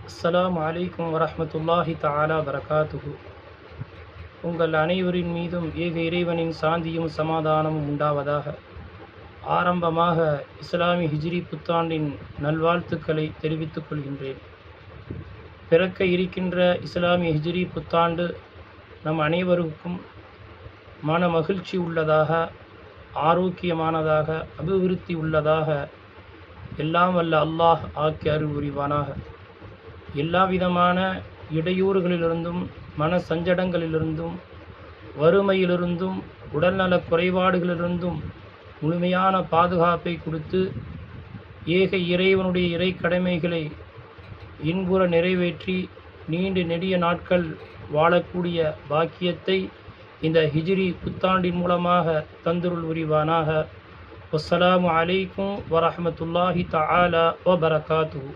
அஸ்ஸலாமு அலைக்கும் வரஹ்மத்துல்லாஹி தஆலா பரகாத்துஹு. உங்கள் அனைவரின் மீதும் ஏக இறைவனின் சாந்தியும் சமாதானமும் உண்டாவதாக. ஆரம்பமாக இஸ்லாமிய ஹிஜ்ரி புத்தாண்டின் நல்வாழ்த்துக்களை தெரிவித்துக் கொள்கின்றேன். பிறக்க இருக்கின்ற இஸ்லாமிய ஹிஜ்ரி புத்தாண்டு நம் அனைவருக்கும் மன மகிழ்ச்சி உள்ளதாக, ஆரோக்கியமானதாக, அபிவிருத்தி உள்ளதாக எல்லாம் வல்ல அல்லாஹ் ஆக்கி அருள் புரிவானாக. எல்லா விதமான இடையூறுகளிலிருந்தும், மன சஞ்சடங்களிலிருந்தும், வறுமையிலிருந்தும், உடல்நல குறைபாடுகளிலிருந்தும் முழுமையான பாதுகாப்பை கொடுத்து ஏக இறைவனுடைய இறை கடமைகளை இன்புற நிறைவேற்றி நீண்ட நெடிய நாட்கள் வாழக்கூடிய பாக்கியத்தை இந்த ஹிஜ்ரி புத்தாண்டின் மூலமாக தந்தருள் புரிவானாக. வஸ்ஸலாமு அலைக்கும் வரஹ்மத்துல்லாஹி தஆலா வபரகாத்துஹு.